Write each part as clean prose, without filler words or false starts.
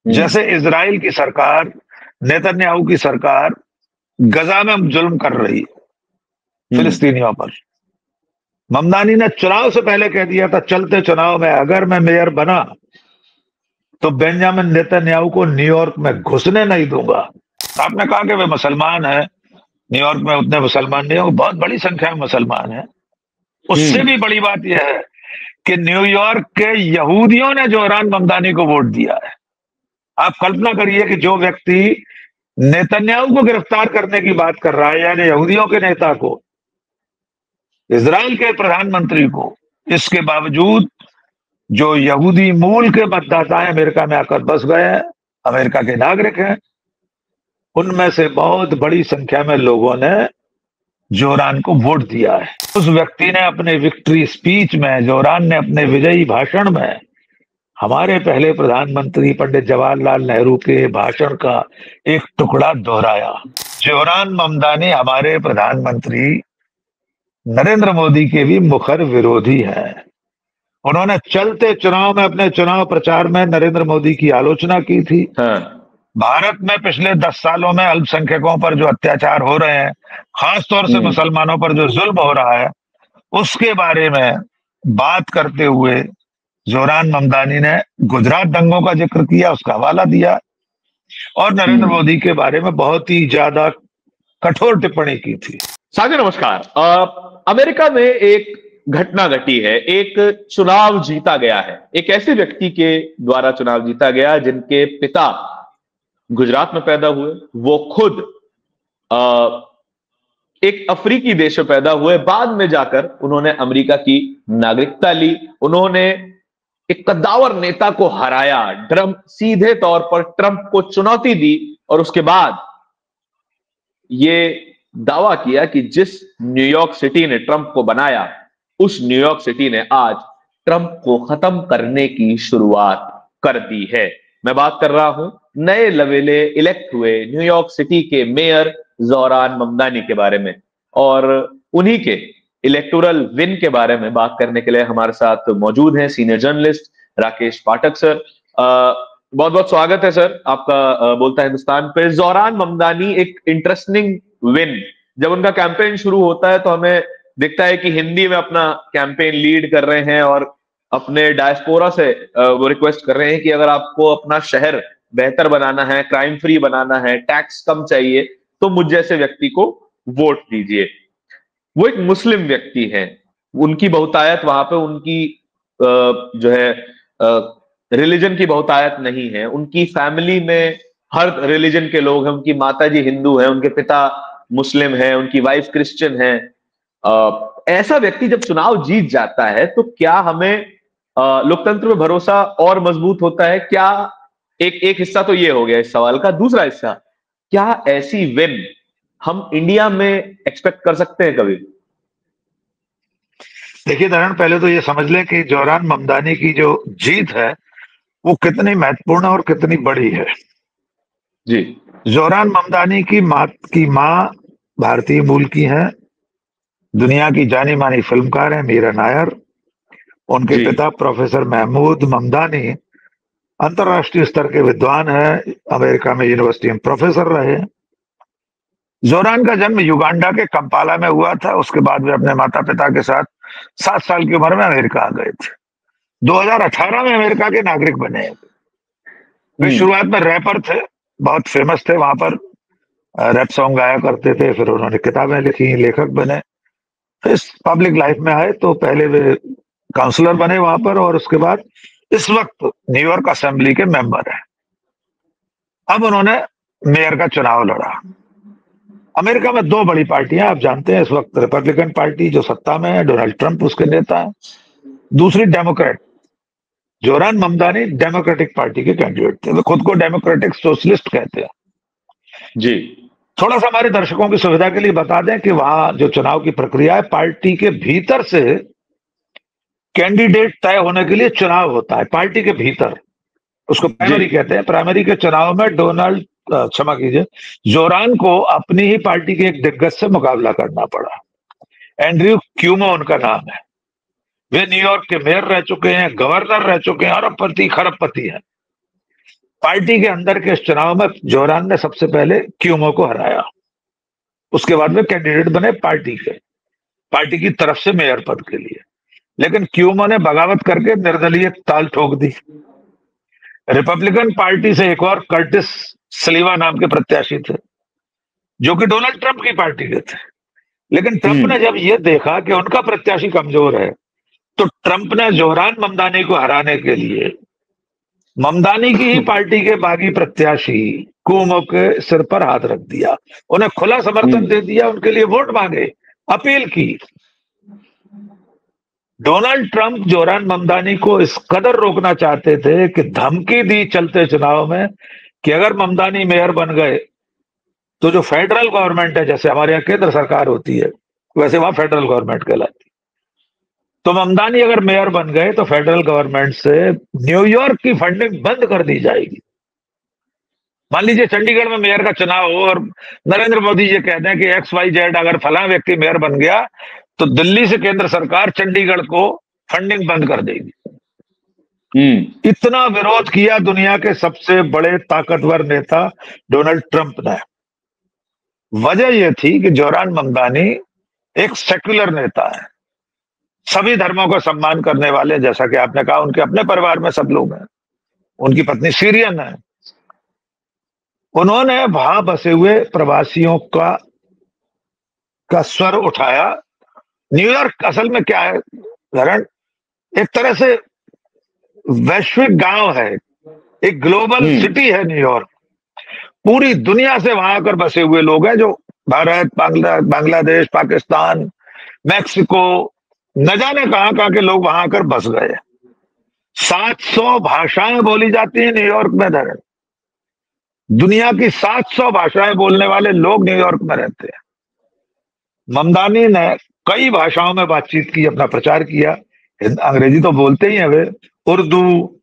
जैसे इजराइल की सरकार, नेतन्याहू की सरकार गजा में जुल्म कर रही है फिलिस्तीनियों पर। ममदानी ने चुनाव से पहले कह दिया था, चलते चुनाव में अगर मैं मेयर बना तो बेंजामिन नेतन्याहू को न्यूयॉर्क में घुसने नहीं दूंगा। आपने कहा कि वे मुसलमान हैं, न्यूयॉर्क में उतने मुसलमान नहीं हो, बहुत बड़ी संख्या में मुसलमान हैं। उससे भी बड़ी बात यह है कि न्यूयॉर्क के यहूदियों ने जोहरान ममदानी को वोट दिया है। आप कल्पना करिए कि जो व्यक्ति नेतन्याहू को गिरफ्तार करने की बात कर रहा है, यानी यहूदियों के नेता को, इजराइल के प्रधानमंत्री को, इसके बावजूद जो यहूदी मूल के मतदाता हैं, अमेरिका में आकर बस गए हैं, अमेरिका के नागरिक हैं, उनमें से बहुत बड़ी संख्या में लोगों ने जोहरान को वोट दिया है। उस व्यक्ति ने अपने विक्ट्री स्पीच में, जोहरान ने अपने विजयी भाषण में हमारे पहले प्रधानमंत्री पंडित जवाहरलाल नेहरू के भाषण का एक टुकड़ा दोहराया। जोहरान ममदानी हमारे प्रधानमंत्री नरेंद्र मोदी के भी मुखर विरोधी हैं। उन्होंने चलते चुनाव में, अपने चुनाव प्रचार में नरेंद्र मोदी की आलोचना की थी। भारत में पिछले 10 सालों में अल्पसंख्यकों पर जो अत्याचार हो रहे हैं, खासतौर से मुसलमानों पर जो जुल्म हो रहा है, उसके बारे में बात करते हुए जोहरान ममदानी ने गुजरात दंगों का जिक्र किया, उसका हवाला दिया और नरेंद्र मोदी के बारे में बहुत ही ज्यादा कठोर टिप्पणी की थी। सागर नमस्कार। अमेरिका में एक घटना घटी है, एक चुनाव जीता गया है, एक ऐसे व्यक्ति के द्वारा चुनाव जीता गया जिनके पिता गुजरात में पैदा हुए, वो खुद एक अफ्रीकी देश में पैदा हुए, बाद में जाकर उन्होंने अमेरिका की नागरिकता ली। उन्होंने एक कद्दावर नेता को हराया, सीधे तौर पर ट्रंप को चुनौती दी और उसके बाद यह दावा किया कि जिस न्यूयॉर्क सिटी ने ट्रंप को बनाया, उस न्यूयॉर्क सिटी ने आज ट्रंप को खत्म करने की शुरुआत कर दी है। मैं बात कर रहा हूं नए लवेले इलेक्ट हुए न्यूयॉर्क सिटी के मेयर जोहरान ममदानी के बारे में, और उन्हीं के इलेक्टोरल विन के बारे में बात करने के लिए हमारे साथ मौजूद हैं सीनियर जर्नलिस्ट राकेश पाठक सर। बहुत बहुत स्वागत है सर आपका बोलता हिंदुस्तान पे। जोहरान ममदानी एक इंटरेस्टिंग विन, जब उनका कैंपेन शुरू होता है तो हमें दिखता है कि हिंदी में अपना कैंपेन लीड कर रहे हैं और अपने डायस्पोरा से वो रिक्वेस्ट कर रहे हैं कि अगर आपको अपना शहर बेहतर बनाना है, क्राइम फ्री बनाना है, टैक्स कम चाहिए, तो मुझ जैसे व्यक्ति को वोट दीजिए। वो एक मुस्लिम व्यक्ति हैं, उनकी बहुतायत वहां पे, उनकी जो है रिलीजन की बहुतायत नहीं है। उनकी फैमिली में हर रिलीजन के लोग हैं, उनकी माताजी हिंदू हैं, उनके पिता मुस्लिम हैं, उनकी वाइफ क्रिश्चियन है। ऐसा व्यक्ति जब चुनाव जीत जाता है तो क्या हमें लोकतंत्र में भरोसा और मजबूत होता है? क्या एक हिस्सा तो ये हो गया इस सवाल का। दूसरा हिस्सा, क्या ऐसी विन हम इंडिया में एक्सपेक्ट कर सकते हैं कभी? देखिए नारायण, पहले तो ये समझ लें कि जोहरान ममदानी की जो जीत है वो कितनी महत्वपूर्ण और कितनी बड़ी है जी। जोहरान ममदानी की माँ भारतीय मूल की हैं, दुनिया की जानी मानी फिल्मकार है मीरा नायर। उनके पिता प्रोफेसर महमूद ममदानी अंतरराष्ट्रीय स्तर के विद्वान हैं, अमेरिका में यूनिवर्सिटी में प्रोफेसर रहे। जोहरान का जन्म युगांडा के कंपाला में हुआ था। उसके बाद वे अपने माता पिता के साथ 7 साल की उम्र में अमेरिका आ गए थे। 2018 में अमेरिका के नागरिक बने। वे शुरुआत में रैपर थे, बहुत फेमस थे, वहां पर रैप सॉन्ग गाया करते थे। फिर उन्होंने किताबें लिखी, लेखक बने। इस पब्लिक लाइफ में आए तो पहले वे काउंसलर बने वहां पर, और उसके बाद इस वक्त न्यूयॉर्क असेंबली के मेंबर हैं। अब उन्होंने मेयर का चुनाव लड़ा। अमेरिका में 2 बड़ी पार्टियां आप जानते हैं इस वक्त, रिपब्लिकन पार्टी जो सत्ता में है, डोनाल्ड ट्रंप उसके नेता है, दूसरी Democrat. Zohran Mamdani democratic party के कैंडिडेट थे, वे खुद को डेमोक्रेटिक सोशलिस्ट कहते हैं जी। थोड़ा सा हमारे दर्शकों की सुविधा के लिए बता दें कि वहां जो चुनाव की प्रक्रिया है, पार्टी के भीतर से कैंडिडेट तय होने के लिए चुनाव होता है, पार्टी के भीतर, उसको प्राइमरी कहते हैं। प्राइमरी के चुनाव में क्षमा कीजिए, जोहरान को अपनी ही पार्टी के एक दिग्गज से मुकाबला करना पड़ा। एंड्रयू क्यूमो उनका नाम है। वे न्यूयॉर्क के मेयर रह चुके हैं, गवर्नर रह चुके हैं, अरबपति खरबपति हैं। पार्टी के अंदर के इस चुनाव में जोरान ने सबसे पहले क्यूमो को हराया। उसके बाद में कैंडिडेट बने पार्टी की तरफ से मेयर पद के लिए, लेकिन क्यूमो ने बगावत करके निर्दलीय ताल ठोक दी। रिपब्लिकन पार्टी से एक और कर्टिस सलीवा नाम के प्रत्याशी थे, जो कि डोनाल्ड ट्रंप की पार्टी के थे। लेकिन ट्रंप ने जब यह देखा कि उनका प्रत्याशी कमजोर है, तो ट्रंप ने जोहरान ममदानी को हराने के लिए ममदानी की ही पार्टी के बागी प्रत्याशी क्यूमो के सिर पर हाथ रख दिया, उन्हें खुला समर्थन दे दिया, उनके लिए वोट मांगे, अपील की। डोनाल्ड ट्रंप जोहरान ममदानी को इस कदर रोकना चाहते थे कि धमकी दी चलते चुनाव में कि अगर ममदानी मेयर बन गए तो जो फेडरल गवर्नमेंट है, जैसे हमारे यहाँ केंद्र सरकार होती है वैसे वहां फेडरल गवर्नमेंट कहलाती, तो ममदानी अगर मेयर बन गए तो फेडरल गवर्नमेंट से न्यूयॉर्क की फंडिंग बंद कर दी जाएगी। मान लीजिए चंडीगढ़ में मेयर का चुनाव हो और नरेंद्र मोदी ये कहते हैं कि XYZ अगर फला व्यक्ति मेयर बन गया तो दिल्ली से केंद्र सरकार चंडीगढ़ को फंडिंग बंद कर देगी। इतना विरोध किया दुनिया के सबसे बड़े ताकतवर नेता डोनाल्ड ट्रंप ने। वजह यह थी कि जोहरान ममदानी एक सेक्युलर नेता है, सभी धर्मों का सम्मान करने वाले, जैसा कि आपने कहा उनके अपने परिवार में सब लोग हैं, उनकी पत्नी सीरियन है। उन्होंने वहां बसे हुए प्रवासियों का स्वर उठाया। न्यूयॉर्क असल में क्या है धरण, एक तरह से वैश्विक गांव है, एक ग्लोबल सिटी है न्यूयॉर्क। पूरी दुनिया से वहां आकर बसे हुए लोग हैं, जो भारत, बांग्लादेश, पाकिस्तान, मैक्सिको, न जाने कहां के लोग वहां आकर बस गए। 700 भाषाएं बोली जाती हैं न्यूयॉर्क में धरण। दुनिया की 700 भाषाएं बोलने वाले लोग न्यूयॉर्क में रहते हैं। ममदानी ने कई भाषाओं में बातचीत की, अपना प्रचार किया। अंग्रेजी तो बोलते ही हैं वे, उर्दू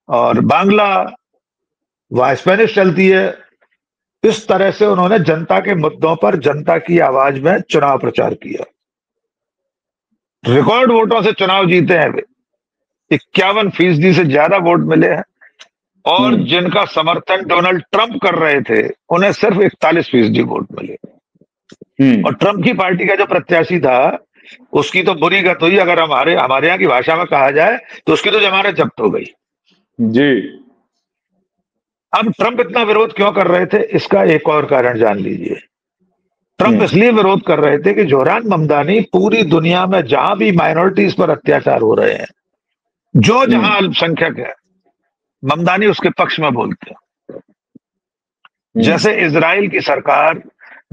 और बांग्ला, वहां स्पेनिश चलती है। इस तरह से उन्होंने जनता के मुद्दों पर जनता की आवाज में चुनाव प्रचार किया। रिकॉर्ड वोटों से चुनाव जीते हैं वे, 51% से ज्यादा वोट मिले हैं। और जिनका समर्थन डोनाल्ड ट्रंप कर रहे थे उन्हें सिर्फ 41% वोट मिले। और ट्रंप की पार्टी का जो प्रत्याशी था उसकी तो बुरी गत हुई, अगर हमारे यहाँ की भाषा में कहा जाए तो उसकी तो जमानत जब्त हो गई जी। अब ट्रंप इतना विरोध क्यों कर रहे थे, इसका एक और कारण जान लीजिए। ट्रंप इसलिए विरोध कर रहे थे कि जोहरान ममदानी पूरी दुनिया में जहां भी माइनॉरिटीज पर अत्याचार हो रहे हैं, जो जहां अल्पसंख्यक है, ममदानी उसके पक्ष में बोलते हैं। जैसे इजराइल की सरकार,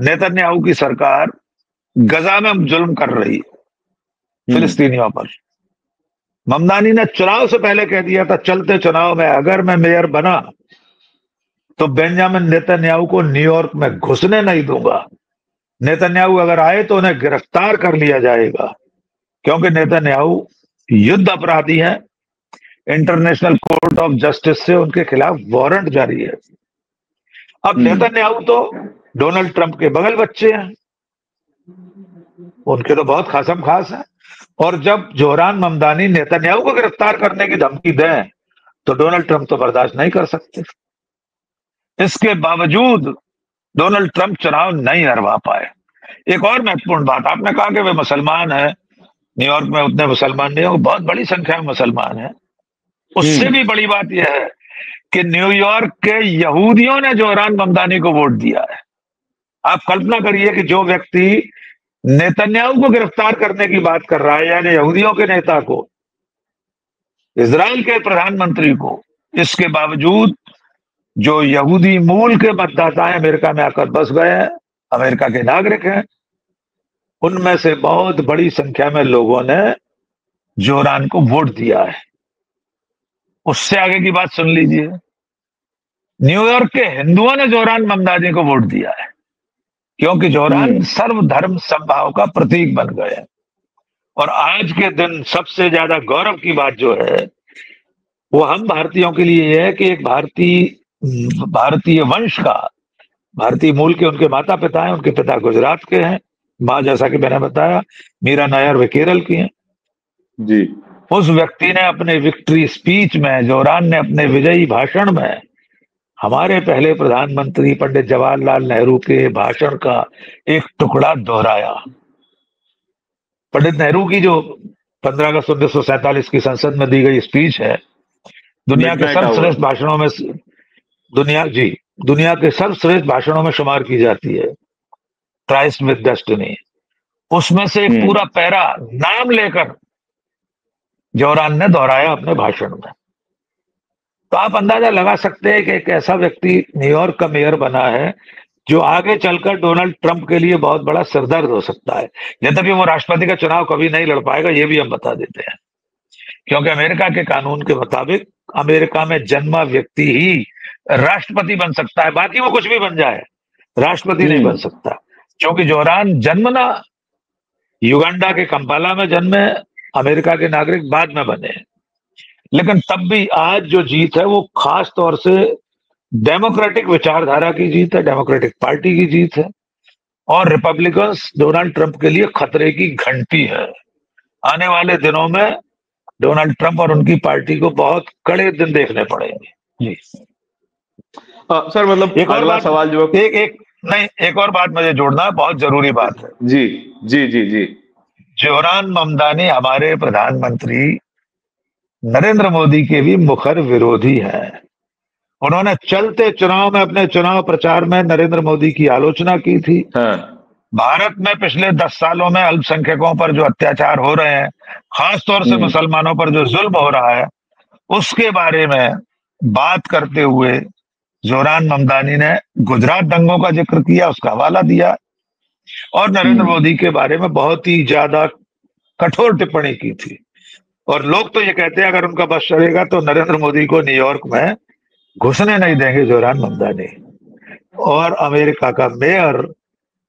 नेतन्याहू की सरकार गजा में जुल्म कर रही है फिलिस्तीनियों पर, ममदानी ने चुनाव से पहले कह दिया था चलते चुनाव में अगर मैं मेयर बना तो बेंजामिन नेतन्याहू को न्यूयॉर्क में घुसने नहीं दूंगा। नेतन्याहू अगर आए तो उन्हें गिरफ्तार कर लिया जाएगा, क्योंकि नेतन्याहू युद्ध अपराधी हैं। इंटरनेशनल कोर्ट ऑफ जस्टिस से उनके खिलाफ वारंट जारी है। अब नेतन्याहू तो डोनाल्ड ट्रंप के बगल बच्चे हैं, उनके तो बहुत खासम खास है। और जब जोहरान ममदानी नेतन्याहू को गिरफ्तार करने की धमकी दें तो डोनाल्ड ट्रंप तो बर्दाश्त नहीं कर सकते। इसके बावजूद डोनाल्ड ट्रंप चुनाव नहीं हरवा पाए। एक और महत्वपूर्ण बात, आपने कहा कि वे मुसलमान हैं, न्यूयॉर्क में उतने मुसलमान नहीं है, बहुत बड़ी संख्या में मुसलमान है। उससे भी बड़ी बात यह है कि न्यूयॉर्क के यहूदियों ने जोहरान ममदानी को वोट दिया है। आप कल्पना करिए कि जो व्यक्ति नेतन्याहू को गिरफ्तार करने की बात कर रहा है, यानी यहूदियों के नेता को, इजराइल के प्रधानमंत्री को, इसके बावजूद जो यहूदी मूल के मतदाता अमेरिका में आकर बस गए हैं, अमेरिका के नागरिक हैं, उनमें से बहुत बड़ी संख्या में लोगों ने जोहरान को वोट दिया है। उससे आगे की बात सुन लीजिए, न्यूयॉर्क के हिंदुओं ने जोहरान ममदानी को वोट दिया है, क्योंकि जोहरान सर्वधर्म समभाव का प्रतीक बन गए हैं। और आज के दिन सबसे ज्यादा गौरव की बात जो है वो हम भारतीयों के लिए यह है कि एक भारतीय वंश का, भारतीय मूल के उनके माता पिता हैं, उनके पिता गुजरात के हैं, माँ जैसा कि मैंने बताया मीरा नायर वे केरल की हैं जी। उस व्यक्ति ने अपने विक्ट्री स्पीच में, जोहरान ने अपने विजयी भाषण में हमारे पहले प्रधानमंत्री पंडित जवाहरलाल नेहरू के भाषण का एक टुकड़ा दोहराया। पंडित नेहरू की जो 15 अगस्त 1947 की संसद में दी गई स्पीच है, दुनिया के मिडनाइट आवर। सर्वश्रेष्ठ भाषणों में, दुनिया के सर्वश्रेष्ठ भाषणों में शुमार की जाती है, ट्राइस्ट विद डेस्टिनी। उसमें से एक पूरा पैरा नाम लेकर जोरान ने दोहराया अपने भाषण में। तो आप अंदाजा लगा सकते हैं कि एक ऐसा व्यक्ति न्यूयॉर्क का मेयर बना है जो आगे चलकर डोनाल्ड ट्रंप के लिए बहुत बड़ा सिरदर्द हो सकता है। यद्यपि वो राष्ट्रपति का चुनाव कभी नहीं लड़ पाएगा, ये भी हम बता देते हैं, क्योंकि अमेरिका के कानून के मुताबिक अमेरिका में जन्मा व्यक्ति ही राष्ट्रपति बन सकता है, बाकी वो कुछ भी बन जाए, राष्ट्रपति नहीं बन सकता। क्योंकि जोरान जन्मना युगांडा के कंपाला में जन्मे, अमेरिका के नागरिक बाद में बने। लेकिन तब भी आज जो जीत है वो खास तौर से डेमोक्रेटिक विचारधारा की जीत है, डेमोक्रेटिक पार्टी की जीत है, और रिपब्लिकन्स डोनाल्ड ट्रंप के लिए खतरे की घंटी है। आने वाले दिनों में डोनाल्ड ट्रंप और उनकी पार्टी को बहुत कड़े दिन देखने पड़ेंगे। जी सर, मतलब एक और बात, सवाल जो एक और बात मुझे जोड़ना है, बहुत जरूरी बात है। जी जी जी जी। जोरान ममदानी हमारे प्रधानमंत्री नरेंद्र मोदी के भी मुखर विरोधी हैं। उन्होंने चलते चुनाव में, अपने चुनाव प्रचार में नरेंद्र मोदी की आलोचना की थी। भारत में पिछले 10 सालों में अल्पसंख्यकों पर जो अत्याचार हो रहे हैं, खासतौर से मुसलमानों पर जो जुल्म हो रहा है, उसके बारे में बात करते हुए जोरान ममदानी ने गुजरात दंगों का जिक्र किया, उसका हवाला दिया, और नरेंद्र मोदी के बारे में बहुत ही ज्यादा कठोर टिप्पणी की थी। और लोग तो ये कहते हैं अगर उनका बस चलेगा तो नरेंद्र मोदी को न्यूयॉर्क में घुसने नहीं देंगे जोरान ममदानी। और अमेरिका का मेयर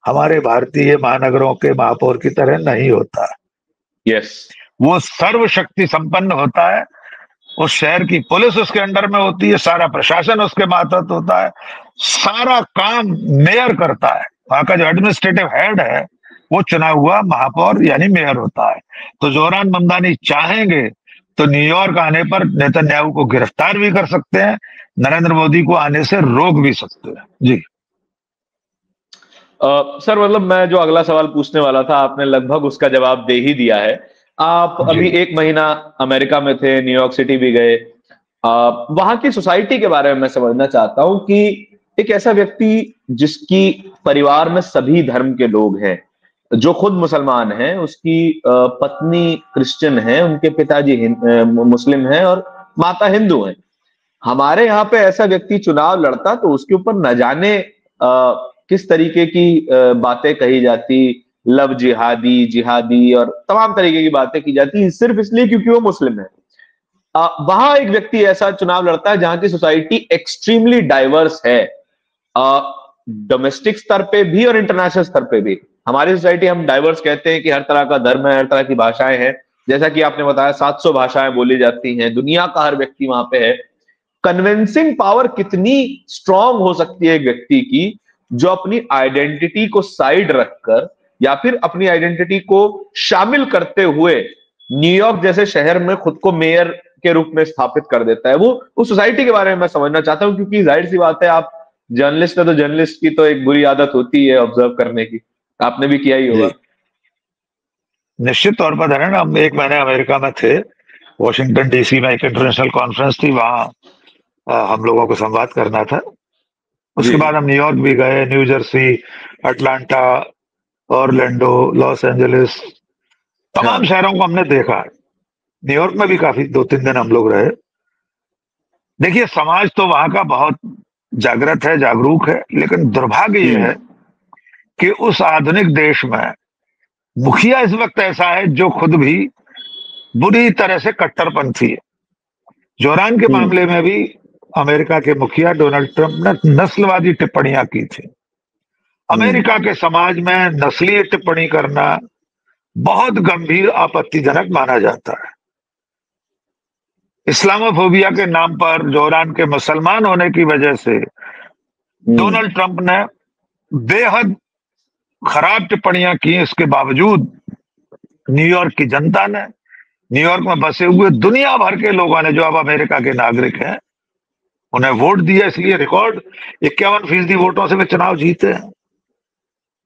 हमारे भारतीय महानगरों के महापौर की तरह नहीं होता। वो सर्वशक्ति संपन्न होता है, उस शहर की पुलिस उसके अंडर में होती है, सारा प्रशासन उसके मातहत होता है, सारा काम मेयर करता है। वहां का जो एडमिनिस्ट्रेटिव हेड है वो चुना हुआ महापौर यानी मेयर होता है। तो जोरान ममदानी चाहेंगे तो न्यूयॉर्क आने पर नेतन्याहू को गिरफ्तार भी कर सकते हैं, नरेंद्र मोदी को आने से रोक भी सकते हैं। जी सर, मतलब मैं जो अगला सवाल पूछने वाला था आपने लगभग उसका जवाब दे ही दिया है। आप अभी 1 महीना अमेरिका में थे, न्यूयॉर्क सिटी भी गए। वहां की सोसाइटी के बारे में मैं समझना चाहता हूं कि एक ऐसा व्यक्ति जिसकी परिवार में सभी धर्म के लोग हैं, जो खुद मुसलमान हैं, उसकी पत्नी क्रिश्चियन है, उनके पिताजी मुस्लिम हैं और माता हिंदू हैं। हमारे यहाँ पे ऐसा व्यक्ति चुनाव लड़ता तो उसके ऊपर न जाने किस तरीके की बातें कही जाती, लव जिहादी, जिहादी और तमाम तरीके की बातें की जाती, सिर्फ इसलिए क्योंकि वो मुस्लिम है। वहां एक व्यक्ति ऐसा चुनाव लड़ता है जहां की सोसाइटी एक्सट्रीमली डाइवर्स है, डोमेस्टिक स्तर पे भी और इंटरनेशनल स्तर पे भी। हमारी सोसाइटी हम डाइवर्स कहते हैं कि हर तरह का धर्म है, हर तरह की भाषाएं हैं, जैसा कि आपने बताया 700 भाषाएं बोली जाती हैं, दुनिया का हर व्यक्ति वहां पे है। कन्विंसिंग पावर कितनी स्ट्रांग हो सकती है एक व्यक्ति की जो अपनी आइडेंटिटी को साइड रखकर या फिर अपनी आइडेंटिटी को शामिल करते हुए न्यूयॉर्क जैसे शहर में खुद को मेयर के रूप में स्थापित कर देता है। वो उस सोसाइटी के बारे में मैं समझना चाहता हूं, क्योंकि जाहिर सी बात है आप जर्नलिस्ट है तो जर्नलिस्ट की तो एक बुरी आदत होती है ऑब्जर्व करने की, आपने भी किया ही होगा। निश्चित तौर पर है ना, हम 1 महीने अमेरिका में थे, वॉशिंगटन डीसी में एक इंटरनेशनल कॉन्फ्रेंस थी, वहां हम लोगों को संवाद करना था। उसके बाद हम न्यूयॉर्क भी गए, new Jersey, Atlanta, Orlando, Los Angeles, तमाम शहरों को हमने देखा। न्यूयॉर्क में भी काफी 2-3 दिन हम लोग रहे। देखिए, समाज तो वहां का बहुत जागृत है, जागरूक है, लेकिन दुर्भाग्य ये है कि उस आधुनिक देश में मुखिया इस वक्त ऐसा है जो खुद भी बुरी तरह से कट्टरपंथी है। जोरान के मामले में भी अमेरिका के मुखिया डोनाल्ड ट्रंप ने नस्लवादी टिप्पणियां की थी। अमेरिका के समाज में नस्लीय टिप्पणी करना बहुत गंभीर आपत्तिजनक माना जाता है। इस्लामोफोबिया के नाम पर जोरान के मुसलमान होने की वजह से डोनाल्ड ट्रंप ने बेहद खराब टिप्पणियां की। इसके बावजूद न्यूयॉर्क की जनता ने, न्यूयॉर्क में बसे हुए दुनिया भर के लोगों ने, जो अब अमेरिका के नागरिक हैं, उन्हें वोट दिया, इसलिए रिकॉर्ड 51% वोटों से वे चुनाव जीते हैं।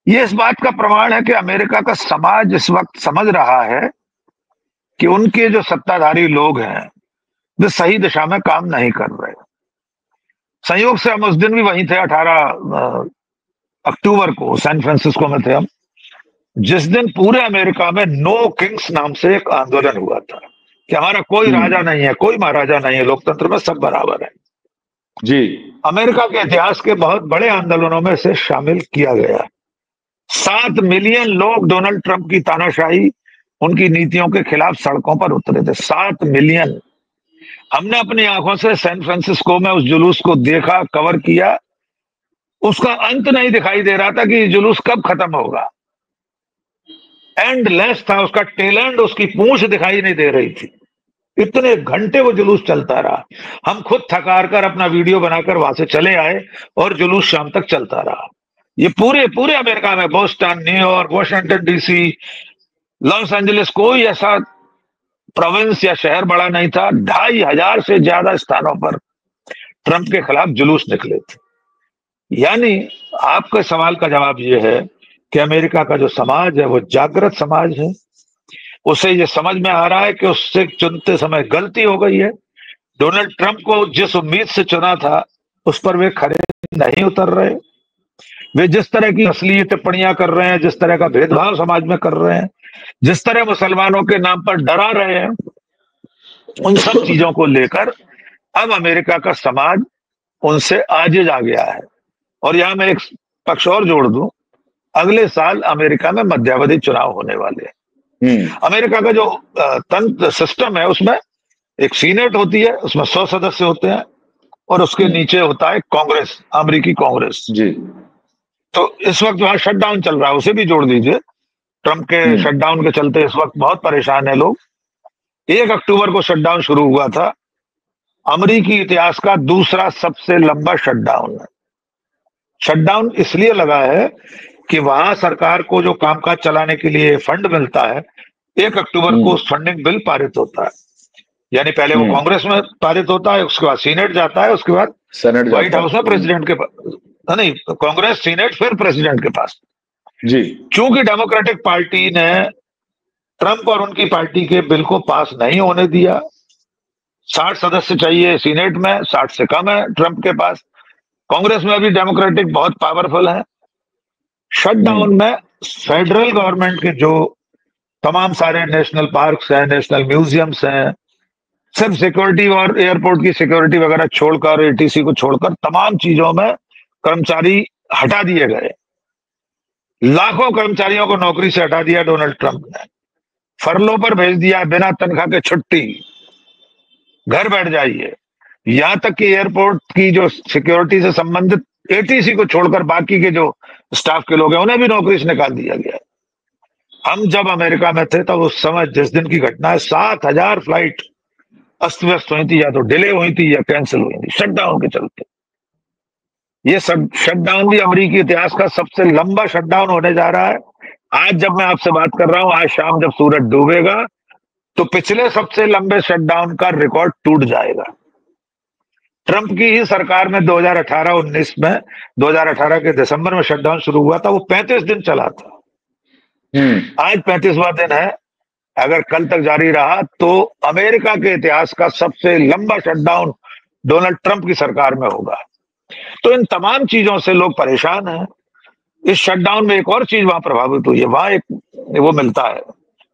ये इस बात का प्रमाण है कि अमेरिका का समाज इस वक्त समझ रहा है कि उनके जो सत्ताधारी लोग हैं वे सही दिशा में काम नहीं कर रहे। संयोग से हम उस दिन भी वहीं थे, 18 अक्टूबर को सैन फ्रांसिस्को में थे हम, जिस दिन पूरे अमेरिका में नो किंग्स नाम से एक आंदोलन हुआ था कि हमारा कोई राजा नहीं है, कोई महाराजा नहीं है, लोकतंत्र में सब बराबर है जी। अमेरिका के इतिहास के बहुत बड़े आंदोलनों में इसे शामिल किया गया। 7 मिलियन लोग डोनाल्ड ट्रंप की तानाशाही, उनकी नीतियों के खिलाफ सड़कों पर उतरे थे। 7 मिलियन। हमने अपनी आंखों से सैन फ्रांसिस्को में उस जुलूस को देखा, कवर किया। उसका अंत नहीं दिखाई दे रहा था कि जुलूस कब खत्म होगा। एंडलेस था उसका टेल एंड, उसकी पूंछ दिखाई नहीं दे रही थी। इतने घंटे वो जुलूस चलता रहा। हम खुद थकार कर अपना वीडियो बनाकर वहां से चले आए और जुलूस शाम तक चलता रहा। ये पूरे पूरे अमेरिका में, Boston, New York, Washington DC, Los Angeles, कोई ऐसा प्रोविंस या शहर बड़ा नहीं था। 2500 से ज्यादा स्थानों पर ट्रंप के खिलाफ जुलूस निकले थे। यानी आपके सवाल का जवाब यह है कि अमेरिका का जो समाज है वो जागृत समाज है। उसे ये समझ में आ रहा है कि उससे चुनते समय गलती हो गई है। डोनाल्ड ट्रंप को जिस उम्मीद से चुना था उस पर वे खरे नहीं उतर रहे। वे जिस तरह की असली टिप्पणियां कर रहे हैं, जिस तरह का भेदभाव समाज में कर रहे हैं, जिस तरह मुसलमानों के नाम पर डरा रहे हैं, उन सब चीजों को लेकर अब अमेरिका का समाज उनसे आजिज आ गया है। और यहां मैं एक पक्ष और जोड़ दूं, अगले साल अमेरिका में मध्यावधि चुनाव होने वाले हैं। अमेरिका का जो तंत्र सिस्टम है उसमें एक सीनेट होती है, उसमें 100 सदस्य होते हैं और उसके नीचे होता है कांग्रेस, अमेरिकी कांग्रेस जी। तो इस वक्त वहां शटडाउन चल रहा है, उसे भी जोड़ दीजिए। ट्रंप के शटडाउन के चलते इस वक्त बहुत परेशान है लोग। 1 अक्टूबर को शटडाउन शुरू हुआ था। अमेरिकी इतिहास का दूसरा सबसे लंबा शटडाउन है। शटडाउन इसलिए लगा है कि वहां सरकार को जो कामकाज चलाने के लिए फंड मिलता है, 1 अक्टूबर को उस फंडिंग बिल पारित होता है। यानी पहले वो कांग्रेस में पारित होता है, उसके बाद सीनेट जाता है, उसके बाद व्हाइट हाउस में प्रेसिडेंट के पास, नहीं कांग्रेस, सीनेट, फिर प्रेसिडेंट के पास जी। क्योंकि डेमोक्रेटिक पार्टी ने ट्रंप और उनकी पार्टी के बिल को पास नहीं होने दिया। 60 सदस्य चाहिए सीनेट में, 60 से कम है ट्रंप के पास। कांग्रेस में भी डेमोक्रेटिक बहुत पावरफुल है। शटडाउन में फेडरल गवर्नमेंट के जो तमाम सारे नेशनल पार्क्स हैं, नेशनल म्यूजियम्स हैं, सिर्फ सिक्योरिटी और एयरपोर्ट की सिक्योरिटी वगैरह छोड़कर, एटीसी को छोड़कर तमाम चीजों में कर्मचारी हटा दिए गए। लाखों कर्मचारियों को नौकरी से हटा दिया डोनाल्ड ट्रंप ने, फरलो पर भेज दिया, बिना तनख्वाह के छुट्टी, घर बैठ जाइए। यहां तक कि एयरपोर्ट की जो सिक्योरिटी से संबंधित एटीसी को छोड़कर बाकी के जो स्टाफ के लोग हैं उन्हें भी नौकरी से निकाल दिया गया। हम जब अमेरिका में थे तब उस समय, जिस दिन की घटना है, 7000 फ्लाइट अस्त व्यस्त हुई थी, या तो डिले हुई थी या कैंसिल हुई थी शटडाउन के चलते। ये सब शटडाउन भी अमेरिकी इतिहास का सबसे लंबा शटडाउन होने जा रहा है। आज जब मैं आपसे बात कर रहा हूं, आज शाम जब सूरज डूबेगा तो पिछले सबसे लंबे शटडाउन का रिकॉर्ड टूट जाएगा। ट्रंप की ही सरकार में 2018-19 में, 2018 के दिसंबर में शटडाउन शुरू हुआ था, वो 35 दिन चला था। आज 35वां दिन है। अगर कल तक जारी रहा तो अमेरिका के इतिहास का सबसे लंबा शटडाउन डोनाल्ड ट्रंप की सरकार में होगा। तो इन तमाम चीजों से लोग परेशान हैं। इस शटडाउन में एक और चीज वहां प्रभावित हुई है, वहां एक वो मिलता है,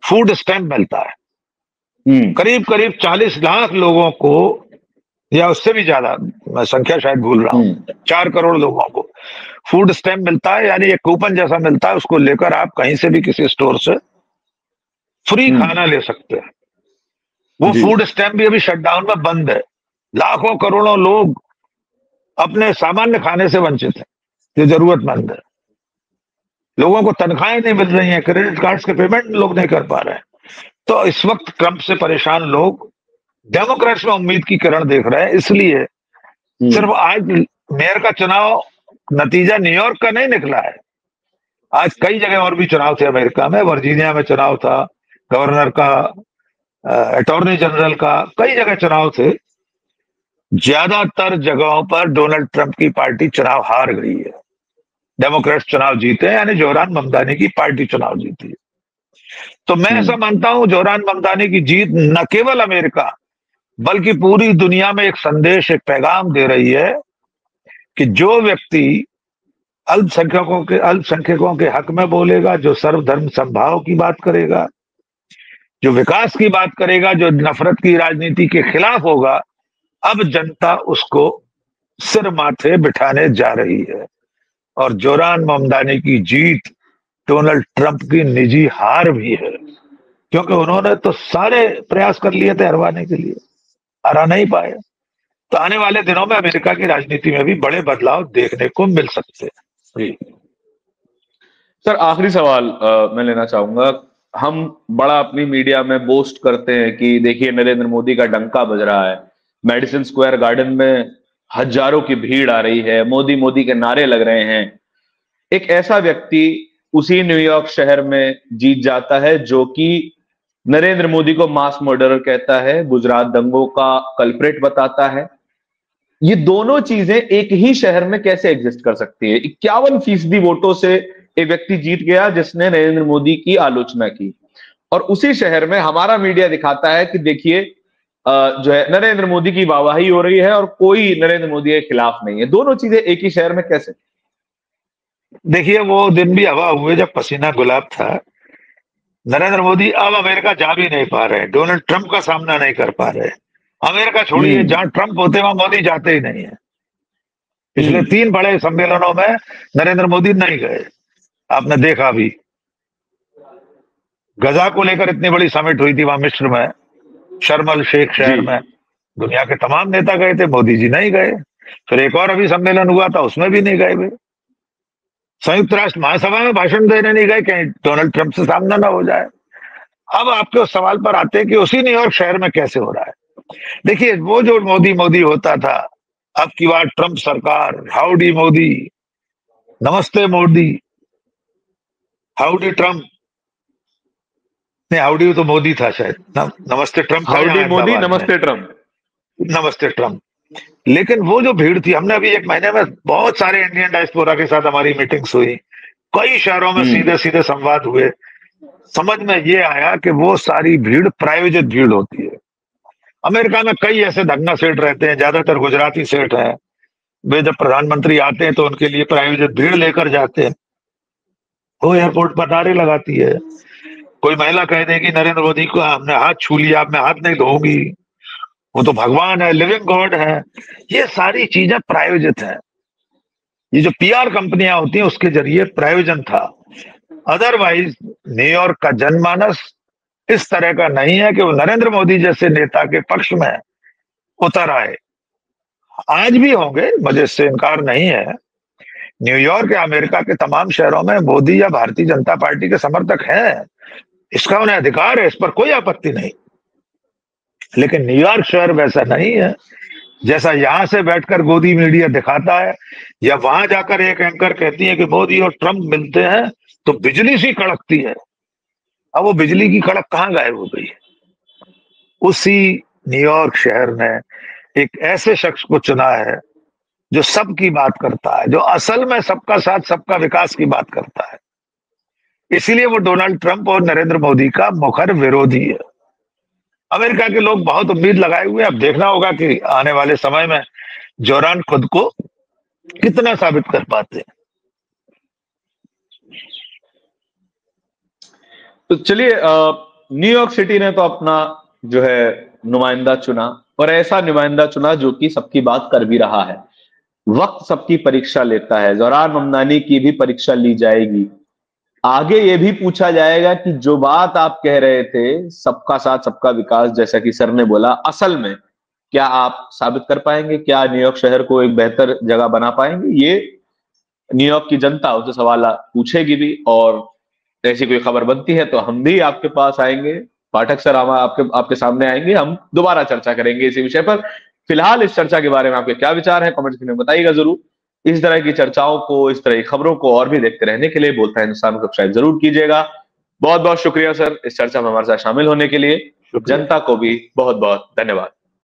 फूड स्टैम्प मिलता है। करीब करीब 40 लाख लोगों को, या उससे भी ज्यादा, मैं संख्या शायद भूल रहा हूं, 4 करोड़ लोगों को फूड स्टैम्प मिलता है। यानी एक कूपन जैसा मिलता है, उसको लेकर आप कहीं से भी किसी स्टोर से फ्री खाना ले सकते हैं। वो फूड स्टैम्प भी अभी शटडाउन में बंद है। लाखों करोड़ों लोग अपने सामान्य खाने से वंचित हैं, जो जरूरतमंद है। लोगों को तनख्वाहें नहीं मिल रही हैं, क्रेडिट कार्ड्स के पेमेंट लोग नहीं कर पा रहे हैं। तो इस वक्त ट्रंप से परेशान लोग डेमोक्रेट्स में उम्मीद की किरण देख रहे हैं। इसलिए सिर्फ आज मेयर का चुनाव नतीजा न्यूयॉर्क का नहीं निकला है, आज कई जगह और भी चुनाव थे अमेरिका में। वर्जीनिया में चुनाव था, गवर्नर का, अटॉर्नी जनरल का, कई जगह चुनाव थे। ज्यादातर जगहों पर डोनाल्ड ट्रंप की पार्टी चुनाव हार गई है। डेमोक्रेट्स चुनाव जीते हैं, यानी जोहरान ममदानी की पार्टी चुनाव जीती है। तो मैं ऐसा मानता हूं जोहरान ममदानी की जीत न केवल अमेरिका बल्कि पूरी दुनिया में एक संदेश, एक पैगाम दे रही है कि जो व्यक्ति अल्पसंख्यकों के हक में बोलेगा, जो सर्वधर्म समभाव की बात करेगा, जो विकास की बात करेगा, जो नफरत की राजनीति के खिलाफ होगा, अब जनता उसको सिर माथे बिठाने जा रही है। और जोहरान ममदानी की जीत डोनाल्ड ट्रंप की निजी हार भी है, क्योंकि उन्होंने तो सारे प्रयास कर लिए थे हरवाने के लिए, हरा नहीं पाए। तो आने वाले दिनों में अमेरिका की राजनीति में भी बड़े बदलाव देखने को मिल सकते हैं। सर, आखिरी सवाल मैं लेना चाहूंगा। हम बड़ा अपनी मीडिया में बोस्ट करते हैं कि देखिए नरेंद्र मोदी का डंका बज रहा है, मेडिसन स्क्वायर गार्डन में हजारों की भीड़ आ रही है, मोदी मोदी के नारे लग रहे हैं। एक ऐसा व्यक्ति उसी न्यूयॉर्क शहर में जीत जाता है जो कि नरेंद्र मोदी को मास मर्डरर कहता है, गुजरात दंगों का कल्प्रेट बताता है। ये दोनों चीजें एक ही शहर में कैसे एग्जिस्ट कर सकती है? 51% वोटों से एक व्यक्ति जीत गया जिसने नरेंद्र मोदी की आलोचना की, और उसी शहर में हमारा मीडिया दिखाता है कि देखिए जो है नरेंद्र मोदी की वाहवाही हो रही है और कोई नरेंद्र मोदी के खिलाफ नहीं है। दोनों चीजें एक ही शहर में कैसे? देखिए, वो दिन भी हवा हुए जब पसीना गुलाब था। नरेंद्र मोदी अब अमेरिका जा भी नहीं पा रहे, डोनाल्ड ट्रंप का सामना नहीं कर पा रहे। अमेरिका छोड़िए, जहां ट्रंप होते वहां मोदी जाते ही नहीं है। पिछले 3 बड़े सम्मेलनों में नरेंद्र मोदी नहीं गए, आपने देखा भी। गजा को लेकर इतनी बड़ी समिट हुई थी वहां मिस्र में, शर्म अल शेख शहर में, दुनिया के तमाम नेता गए थे, मोदी जी नहीं गए। फिर एक और अभी सम्मेलन हुआ था, उसमें भी नहीं गए वे। संयुक्त राष्ट्र महासभा में भाषण देने नहीं गए, कहीं डोनाल्ड ट्रंप से सामना ना हो जाए। अब आपके उस सवाल पर आते हैं कि उसी न्यूयॉर्क शहर में कैसे हो रहा है। देखिए, वो जो मोदी मोदी होता था, अब की बार ट्रंप सरकार, हाउडी मोदी, नमस्ते मोदी, हाउडी ट्रंप, नहीं हाउडी तो मोदी था शायद, नमस्ते ट्रंप, हाउडी मोदी, नमस्ते ट्रंप, नमस्ते ट्रंप। लेकिन वो जो भीड़ थी, हमने अभी 1 महीने में बहुत सारे इंडियन डायस्पोरा के साथ हमारी मीटिंग्स हुई, कई शहरों में सीधे सीधे संवाद हुए। समझ में ये आया कि वो सारी भीड़ प्रायोजित भीड़ होती है। अमेरिका में कई ऐसे धन्ना सेठ रहते हैं, ज्यादातर गुजराती सेठ हैं। वे जब प्रधानमंत्री आते हैं तो उनके लिए प्रायोजित भीड़ लेकर जाते हैं। वो एयरपोर्ट पर नारे लगाती है। कोई महिला कह देगी नरेंद्र मोदी को हमने हाथ छू लिया, अब मैं हाथ नहीं धोऊंगी, वो तो भगवान है, लिविंग गॉड है। ये सारी चीजें प्रायोजित हैं। ये जो पीआर कंपनियां होती हैं उसके जरिए प्रायोजन था। अदरवाइज न्यूयॉर्क का जनमानस इस तरह का नहीं है कि वो नरेंद्र मोदी जैसे नेता के पक्ष में उतर आए। आज भी होंगे, मुझे इससे इनकार नहीं है। न्यूयॉर्क या अमेरिका के तमाम शहरों में मोदी या भारतीय जनता पार्टी के समर्थक हैं, इसका उन्हें अधिकार है, इस पर कोई आपत्ति नहीं। लेकिन न्यूयॉर्क शहर वैसा नहीं है जैसा यहां से बैठकर गोदी मीडिया दिखाता है, या वहां जाकर एक एंकर कहती है कि मोदी और ट्रंप मिलते हैं तो बिजली सी कड़कती है। अब वो बिजली की कड़क कहां गायब हो गई है? उसी न्यूयॉर्क शहर ने एक ऐसे शख्स को चुना है जो सबकी बात करता है, जो असल में सबका साथ सबका विकास की बात करता है। इसीलिए वो डोनाल्ड ट्रंप और नरेंद्र मोदी का मुखर विरोधी है। अमेरिका के लोग बहुत उम्मीद लगाए हुए हैं। अब देखना होगा कि आने वाले समय में जोहरान खुद को कितना साबित कर पाते हैं। तो चलिए, न्यूयॉर्क सिटी ने तो अपना जो है नुमाइंदा चुना, और ऐसा नुमाइंदा चुना जो कि सबकी बात कर भी रहा है। वक्त सबकी परीक्षा लेता है, जोहरान ममदानी की भी परीक्षा ली जाएगी। आगे ये भी पूछा जाएगा कि जो बात आप कह रहे थे, सबका साथ सबका विकास, जैसा कि सर ने बोला, असल में क्या आप साबित कर पाएंगे? क्या न्यूयॉर्क शहर को एक बेहतर जगह बना पाएंगे? ये न्यूयॉर्क की जनता उससे सवाल पूछेगी भी, और ऐसी कोई खबर बनती है तो हम भी आपके पास आएंगे, पाठक सर हम आपके सामने आएंगे, हम दोबारा चर्चा करेंगे इसी विषय पर। फिलहाल इस चर्चा के बारे में आपके क्या विचार हैं, कमेंट में बताइएगा जरूर। इस तरह की चर्चाओं को, इस तरह की खबरों को और भी देखते रहने के लिए बोलता है हिंदुस्तान को सब्सक्राइब जरूर कीजिएगा। बहुत बहुत शुक्रिया सर इस चर्चा में हमारे साथ शामिल होने के लिए। जनता को भी बहुत बहुत धन्यवाद।